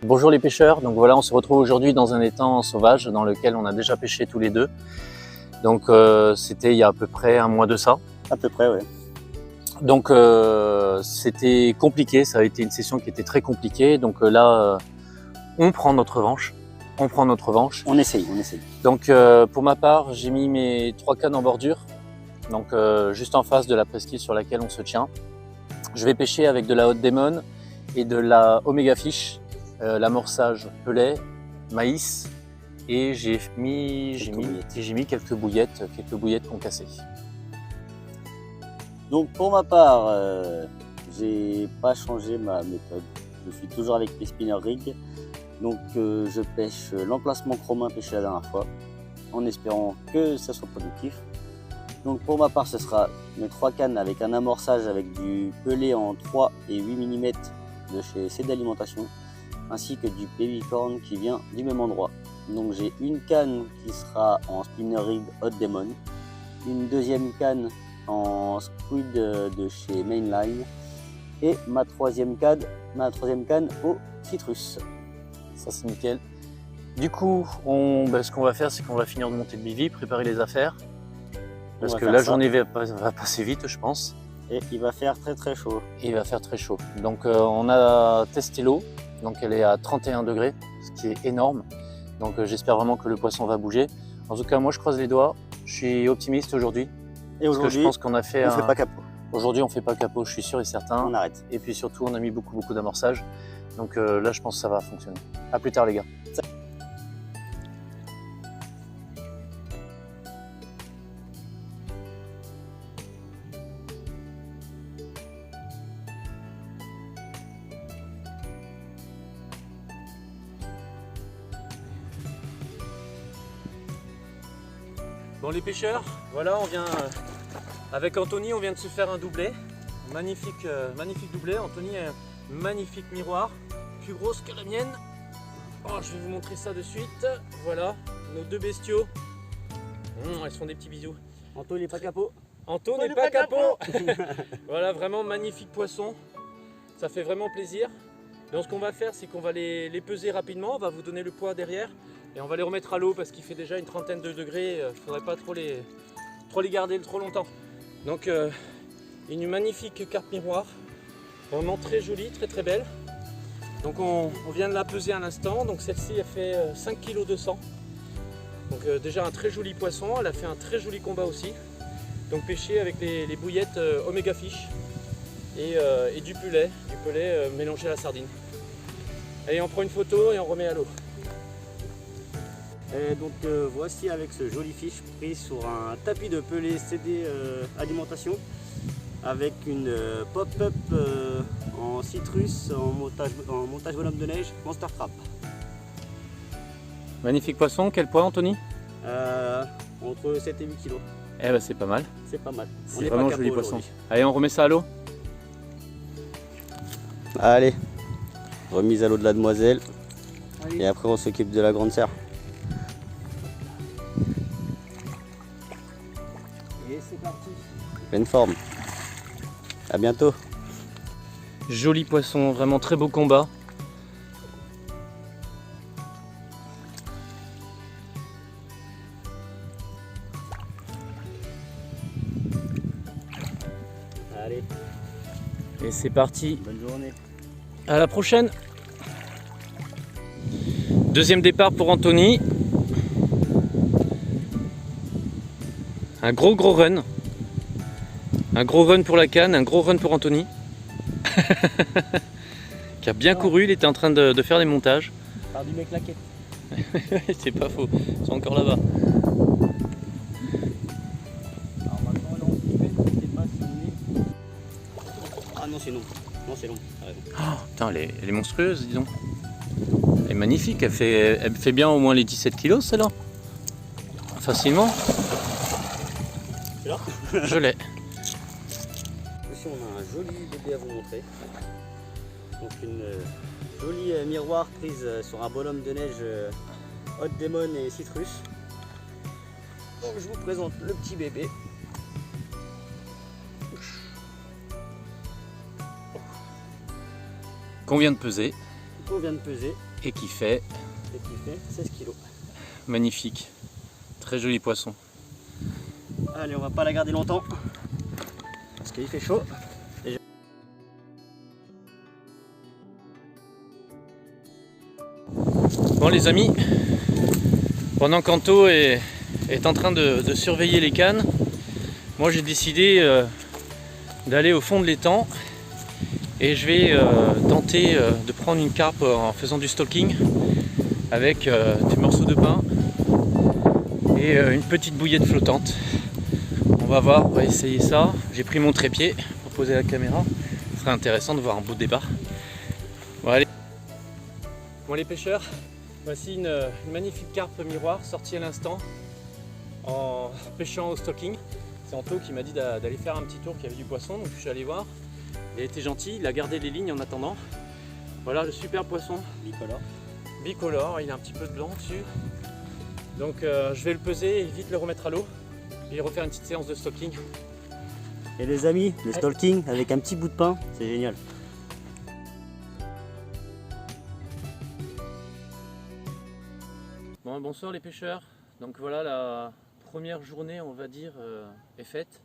Bonjour les pêcheurs, donc voilà, on se retrouve aujourd'hui dans un étang sauvage dans lequel on a déjà pêché tous les deux. Donc c'était il y a à peu près un mois de ça. À peu près, oui. Donc c'était compliqué, ça a été une session qui était très compliquée. Donc là, on prend notre revanche. On essaye. Donc pour ma part, j'ai mis mes 3 cannes en bordure, donc juste en face de la presqu'île sur laquelle on se tient. Je vais pêcher avec de la Hot Demon et de la Omega Fish, l'amorçage pelet, maïs, et j'ai mis quelques bouillettes concassées. Donc pour ma part, j'ai pas changé ma méthode. Je suis toujours avec les spinner rigs. Donc je pêche l'emplacement chromin pêché la dernière fois, en espérant que ça soit productif. Donc pour ma part, ce sera mes 3 cannes avec un amorçage avec du pelé en 3 et 8 mm de chez CD Alimentation, ainsi que du babycorn qui vient du même endroit. Donc j'ai une canne qui sera en spinner rig Hot Demon, une deuxième canne en squid de chez Mainline et ma troisième canne au citrus. Ça c'est nickel. Du coup, ce qu'on va faire, c'est qu'on va finir de monter le bivy, préparer les affaires. Parce que la journée va passer vite, je pense. Et il va faire très chaud. Et il va faire très chaud. Donc on a testé l'eau, donc elle est à 31 degrés, ce qui est énorme. Donc j'espère vraiment que le poisson va bouger. En tout cas, moi je croise les doigts, je suis optimiste aujourd'hui. Et aujourd'hui, je pense qu'on a fait on fait pas capot. Aujourd'hui, on fait pas capot, je suis sûr et certain. On arrête. Et puis surtout, on a mis beaucoup d'amorçage. Donc là, je pense que ça va fonctionner. À plus tard, les gars. Bon les pêcheurs, voilà, on vient avec Anthony, on vient de se faire un doublé. Magnifique doublé. Anthony a un magnifique miroir, plus grosse que la mienne. Oh, je vais vous montrer ça de suite. Voilà, nos deux bestiaux. Elles se font des petits bisous. Anto n'est pas capot. Anto n'est pas capot. Voilà, vraiment magnifique poisson. Ça fait vraiment plaisir. Donc ce qu'on va faire, c'est qu'on va les peser rapidement. On va vous donner le poids derrière. Et on va les remettre à l'eau parce qu'il fait déjà une trentaine de degrés. Il ne faudrait pas trop les garder trop longtemps. Donc une magnifique carte miroir. Vraiment très jolie, très belle. Donc on vient de la peser à l'instant. Donc celle-ci, elle fait 5 kg 200. Donc déjà un très joli poisson. Elle a fait un très joli combat aussi. Donc pêché avec les bouillettes Omega Fish et du poulet mélangé à la sardine. Allez, on prend une photo et on remet à l'eau. Et donc voici avec ce joli fish pris sur un tapis de pelé CD Alimentation avec une pop-up en citrus en montage bonhomme de neige Monster Crab. Magnifique poisson, quel poids Anthony? Entre 7 et 8 kg. Eh ben c'est pas mal. C'est pas mal. C'est vraiment joli poisson. Allez, on remet ça à l'eau. Allez, remise à l'eau de la demoiselle. Allez. Et après on s'occupe de la grande sœur. Et c'est parti. Pleine forme. À bientôt. Joli poisson, vraiment très beau combat. Allez. Et c'est parti. Bonne journée. À la prochaine. Deuxième départ pour Anthony. Un gros run. Un gros run pour la canne, un gros run pour Anthony. Qui a bien couru, il était en train de faire des montages. Par du mec claqué. C'est pas faux, ils sont encore là-bas. Alors maintenant, là, on se met, n'hésitez pas si vous voulez. Ah non, c'est long. Non, c'est long. Oh, putain, elle est monstrueuse, dis donc. Elle est magnifique, elle fait bien au moins les 17 kilos, celle-là. Facilement. C'est là. Je l'ai. Ici, on a un joli bébé à vous montrer. Donc, une jolie miroir prise sur un bonhomme de neige Hot Demon et citrus. Donc, je vous présente le petit bébé. Qu'on vient de peser. qu'on vient de peser et qui fait et qui fait 16 kg. magnifique. Très joli poisson. Allez, on va pas la garder longtemps parce qu'il fait chaud. Bon les amis, pendant qu'Anto est en train de surveiller les cannes, moi j'ai décidé d'aller au fond de l'étang et je vais tenter de prendre une carpe en faisant du stalking avec des morceaux de pain et une petite bouillette flottante. On va voir, on va essayer ça. J'ai pris mon trépied pour poser la caméra. Ce serait intéressant de voir un bout de départ. Bon, allez. Bon les pêcheurs, voici une magnifique carpe miroir sortie à l'instant en pêchant au stalking. C'est Anto qui m'a dit d'aller faire un petit tour, qu'il y avait du poisson, donc je suis allé voir. Il a été gentil, il a gardé les lignes en attendant. Voilà le super poisson. Bicolore. Bicolore, il a un petit peu de blanc dessus. Donc je vais le peser et vite le remettre à l'eau et refaire une petite séance de stalking. Et les amis, le stalking avec un petit bout de pain, c'est génial. Bon, bonsoir les pêcheurs. Donc voilà, la première journée on va dire est faite.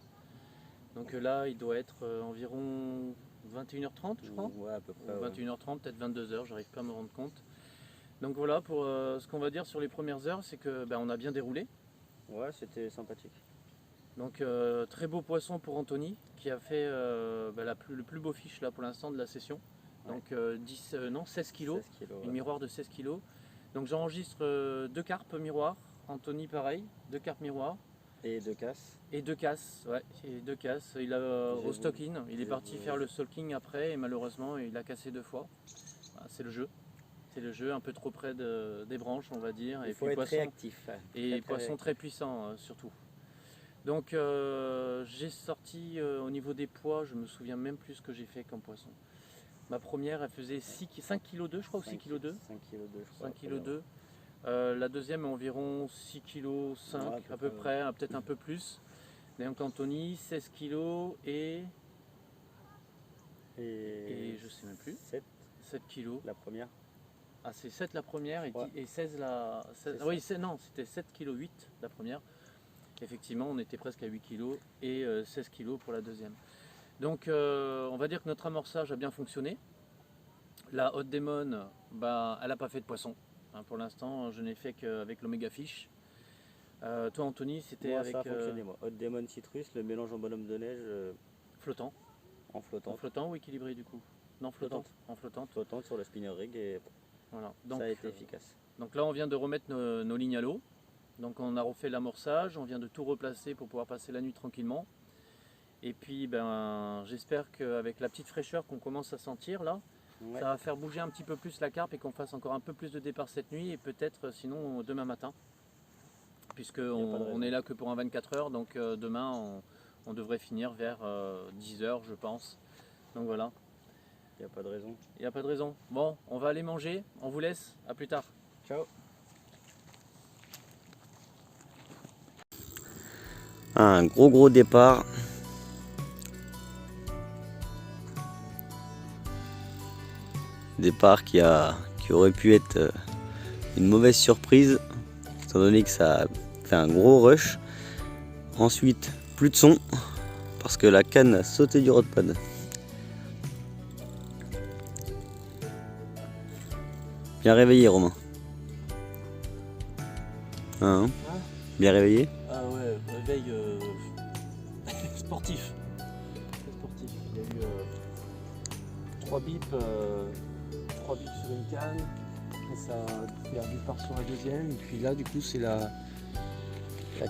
Donc là il doit être environ 21h30 je crois. Ouais, à peu près. 21h30, peut-être 22h, j'arrive pas à me rendre compte. Donc voilà, pour ce qu'on va dire sur les premières heures, c'est que on a bien déroulé. Ouais, c'était sympathique. Donc très beau poisson pour Anthony qui a fait le plus beau fiche là pour l'instant de la session. Donc 16 kg, une miroir de 16 kg. Donc j'enregistre 2 carpes miroirs, Anthony pareil, 2 carpes miroirs. Et 2 casses. Et 2 casses, ouais, et 2 casses. Il a au stalking, il est parti faire le stalking après et malheureusement il a cassé 2 fois. Voilà, c'est le jeu. C'est le jeu, un peu trop près des branches on va dire. Il faut être réactif. Et poisson très puissant surtout. Donc j'ai sorti au niveau des poids, je me souviens même plus ce que j'ai fait comme poisson. Ma première elle faisait 5 kg 2 je crois, ou 6 kg 2. 5 kg 2 je crois. 5 kg 2. La deuxième environ 6 kg 5 ouais, à peu près, peut-être un peu plus. Donc Anthony 16 kg et je sais même plus. 7 kg. La première. Ah c'est 7 la première et, ouais. Et 16 la... 16, ah, oui, non, c'était 7 kg 8 la première. Effectivement on était presque à 8 kg et 16 kg pour la deuxième. Donc on va dire que notre amorçage a bien fonctionné. La Hot Demon, elle n'a pas fait de poisson. Pour l'instant je n'ai fait qu'avec l'Omega Fish. Toi Anthony, c'était avec... Ça a fonctionné moi. Hot Demon Citrus, le mélange en bonhomme de neige. Flottant. En flottant. En flottant ou équilibré du coup? Non, flottante. En flottante. Flottante sur le spinner rig et voilà. Donc, ça a été efficace. Donc là on vient de remettre nos lignes à l'eau. Donc on a refait l'amorçage, on vient de tout replacer pour pouvoir passer la nuit tranquillement. Et puis j'espère qu'avec la petite fraîcheur qu'on commence à sentir là, ouais. Ça va faire bouger un petit peu plus la carpe et qu'on fasse encore un peu plus de départ cette nuit et peut-être sinon demain matin. Puisqu'on est là que pour un 24 heures, donc demain on devrait finir vers 10 h je pense. Donc voilà. Il n'y a pas de raison. Il n'y a pas de raison. Bon, on va aller manger, on vous laisse, à plus tard. Ciao. Un gros départ. Départ qui aurait pu être une mauvaise surprise, étant donné que ça a fait un gros rush. Ensuite, plus de son, parce que la canne a sauté du rod pad. Bien réveillé Romain. Hein, bien réveillé? Ah ouais, réveil sportif. Sportif. Il y a eu 3 bips sur une canne, et ça a perdu part sur la deuxième, et puis là du coup c'est la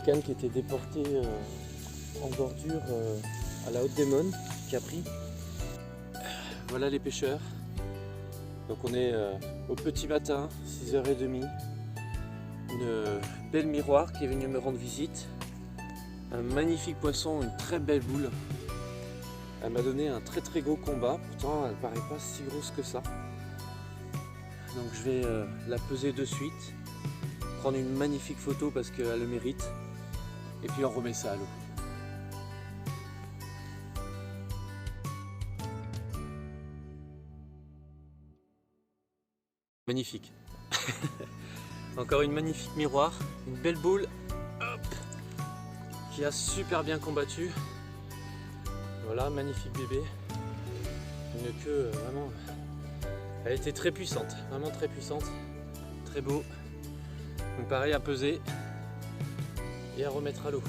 canne qui était déportée en bordure à la Hot Demon qui a pris. Voilà les pêcheurs. Donc on est au petit matin, 6h30. Une belle miroir qui est venue me rendre visite. Un magnifique poisson, une très belle boule. Elle m'a donné un très gros combat, pourtant elle paraît pas si grosse que ça. Donc je vais la peser de suite, prendre une magnifique photo parce qu'elle le mérite, et puis on remet ça à l'eau. Magnifique. Encore une magnifique miroir, une belle boule, hop, qui a super bien combattu. Voilà, magnifique bébé. Une queue vraiment, elle était très puissante, vraiment très puissante, très beau. Donc pareil à peser et à remettre à l'eau.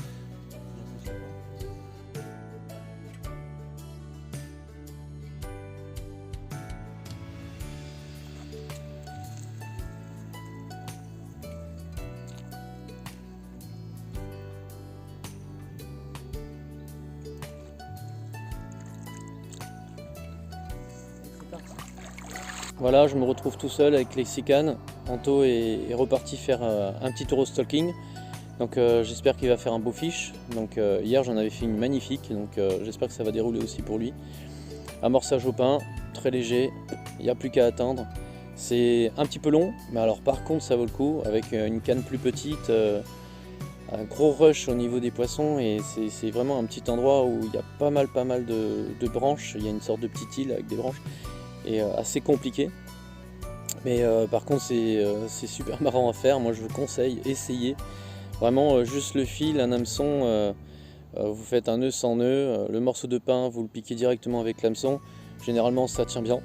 Voilà, je me retrouve tout seul avec Lexican. Anto est reparti faire un petit tour au stalking. Donc j'espère qu'il va faire un beau fiche. Donc hier j'en avais fait une magnifique, donc j'espère que ça va dérouler aussi pour lui. Amorçage au pain, très léger, il n'y a plus qu'à attendre. C'est un petit peu long, mais alors par contre ça vaut le coup, avec une canne plus petite, un gros rush au niveau des poissons, et c'est vraiment un petit endroit où il y a pas mal de branches. Il y a une sorte de petite île avec des branches, et assez compliqué. Mais par contre c'est super marrant à faire, moi je vous conseille, essayez. Vraiment juste le fil, un hameçon, vous faites un nœud sans nœud, le morceau de pain vous le piquez directement avec l'hameçon, généralement ça tient bien.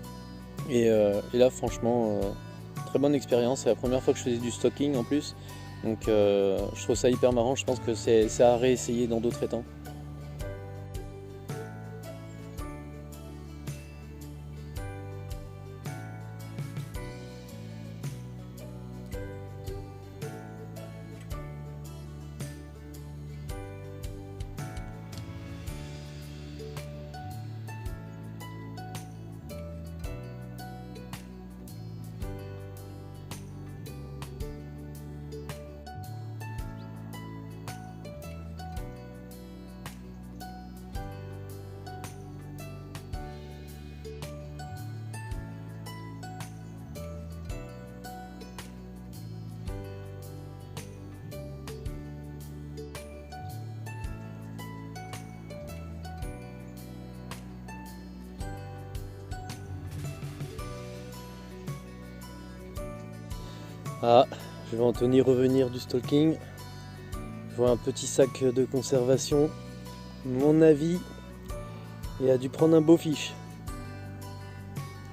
Et là franchement, très bonne expérience, c'est la première fois que je faisais du stocking en plus, donc je trouve ça hyper marrant, je pense que c'est à réessayer dans d'autres étangs. Ah, je vois Anthony revenir du stalking. Je vois un petit sac de conservation. Mon avis, il a dû prendre un beau fiche.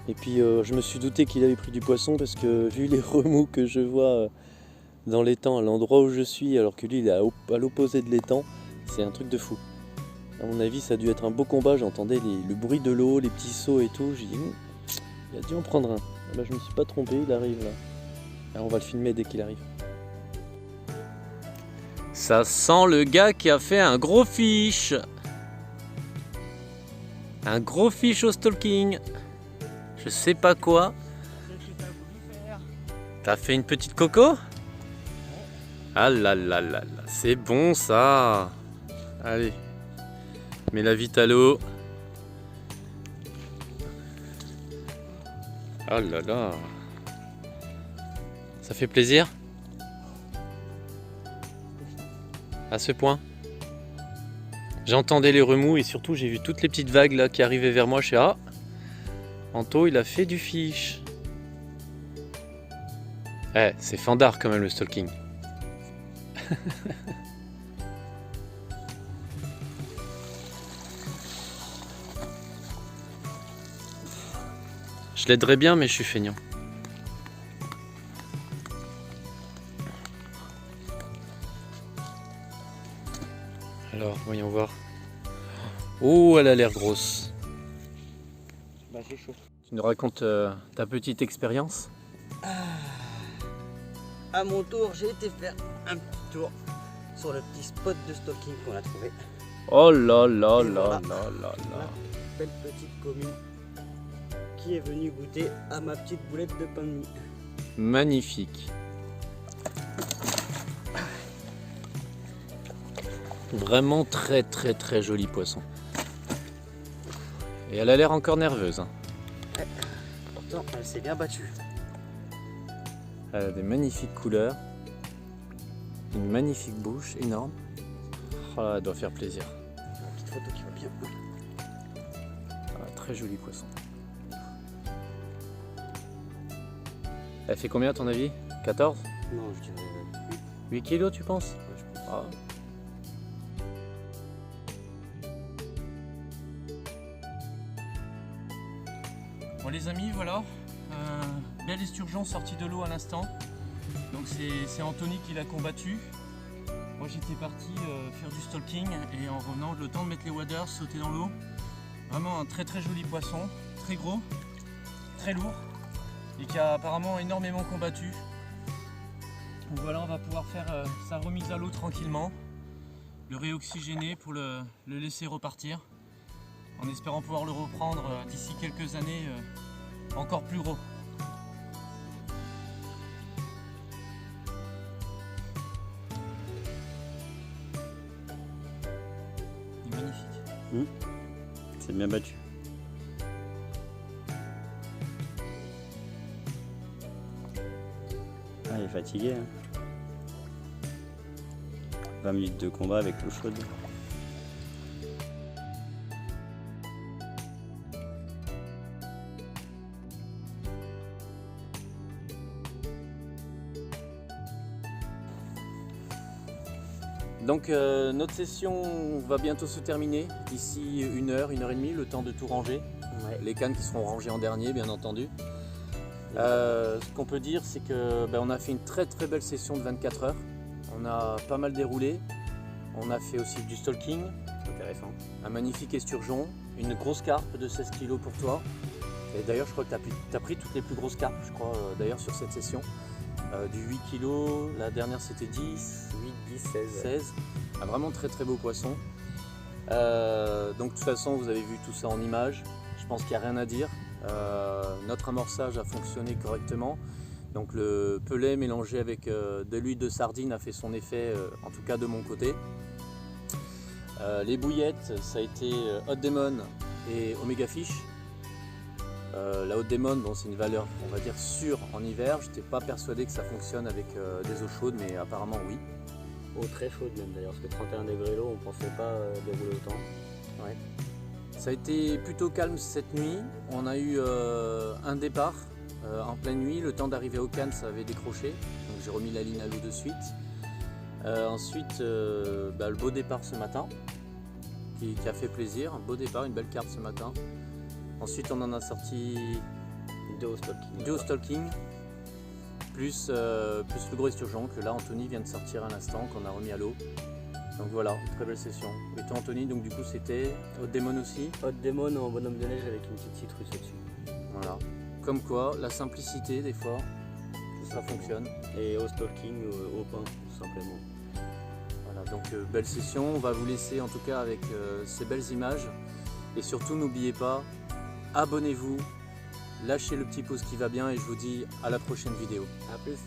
Et puis je me suis douté qu'il avait pris du poisson parce que vu les remous que je vois dans l'étang à l'endroit où je suis, alors que lui il est à l'opposé de l'étang, c'est un truc de fou. À mon avis ça a dû être un beau combat, j'entendais le bruit de l'eau, les petits sauts et tout, j'ai dit il a dû en prendre un. Ah bah, je me suis pas trompé, il arrive là. Alors on va le filmer dès qu'il arrive. Ça sent le gars qui a fait un gros fiche. Un gros fiche au stalking. Je sais pas quoi. T'as fait une petite coco? Ah là là là là, c'est bon ça. Allez, mets-la vite à l'eau. Ah là là. Ça fait plaisir? À ce point? J'entendais les remous et surtout j'ai vu toutes les petites vagues là qui arrivaient vers moi. Je suis ah, Anto il a fait du fiche. Eh, c'est fandard quand même le stalking. Je l'aiderais bien mais je suis feignant. Alors, voyons voir. Oh, elle a l'air grosse. Bah j'ai chaud. Tu nous racontes ta petite expérience? À mon tour, j'ai été faire un petit tour sur le petit spot de stocking qu'on a trouvé. Oh là là Et là voilà. là là là. Belle petite commune qui est venue goûter à ma petite boulette de pain de mie. Magnifique. Vraiment très très très joli poisson. Et elle a l'air encore nerveuse. Hein. Ouais. Pourtant, elle s'est bien battue. Elle a des magnifiques couleurs. Une magnifique bouche, énorme. Oh là, elle doit faire plaisir. Une petite photo qui va bien. Ah, très joli poisson. Elle fait combien à ton avis? 14? Non, je dirais 8 kilos tu penses? ouais, je pense. Ah. Bon les amis, voilà, bel esturgeon sorti de l'eau à l'instant. Donc c'est Anthony qui l'a combattu. Moi j'étais parti faire du stalking et en revenant, le temps de mettre les waders, sauter dans l'eau. Vraiment un très très joli poisson, très gros, très lourd et qui a apparemment énormément combattu. Donc voilà, on va pouvoir faire sa remise à l'eau tranquillement, le réoxygéner pour le laisser repartir, en espérant pouvoir le reprendre d'ici quelques années encore plus gros. Il est magnifique. C'est bien battu. Ah, il est fatigué. Hein. 20 minutes de combat avec l'eau chaude. Donc notre session va bientôt se terminer, d'ici 1 heure, 1 heure et demie, le temps de tout ranger. Ouais. Les cannes qui seront rangées en dernier, bien entendu. Ce qu'on peut dire, c'est que on a fait une très très belle session de 24 heures. On a pas mal déroulé. On a fait aussi du stalking. Intéressant. Un magnifique esturgeon, une grosse carpe de 16 kg pour toi. Et d'ailleurs, je crois que tu as pris toutes les plus grosses carpes, je crois, d'ailleurs, sur cette session. Du 8 kg, la dernière c'était 10, 8, 10, 16. 16. Un vraiment très très beau poisson. Donc de toute façon, vous avez vu tout ça en images. Je pense qu'il n'y a rien à dire. Notre amorçage a fonctionné correctement. Donc le pelet mélangé avec de l'huile de sardine a fait son effet, en tout cas de mon côté. Les bouillettes, ça a été Hot Demon et Omega Fish. La Hot Demon, bon, c'est une valeur, on va dire, sûre en hiver. Je n'étais pas persuadé que ça fonctionne avec des eaux chaudes, mais apparemment oui. Eau très chaude même d'ailleurs, parce que 31 degrés l'eau, on pensait pas dérouler autant. Ouais. Ça a été plutôt calme cette nuit. On a eu un départ en pleine nuit. Le temps d'arriver au Cannes, ça avait décroché. Donc j'ai remis la ligne à l'eau de suite. Ensuite, le beau départ ce matin, qui a fait plaisir. Un beau départ, une belle carte ce matin. Ensuite, on en a sorti 2 au stalking. 2 au stalking, plus le gros esturgeon que là, Anthony vient de sortir à l'instant, qu'on a remis à l'eau. Donc voilà, une très belle session. Et toi, Anthony, donc du coup, c'était Hot Demon aussi. Hot Demon en bonhomme de neige avec une petite citrus au-dessus. Voilà. Comme quoi, la simplicité, des fois, ça fonctionne. Et au stalking, au pain, tout simplement. Voilà, donc belle session. On va vous laisser en tout cas avec ces belles images. Et surtout, n'oubliez pas, abonnez-vous, lâchez le petit pouce qui va bien et je vous dis à la prochaine vidéo. A plus.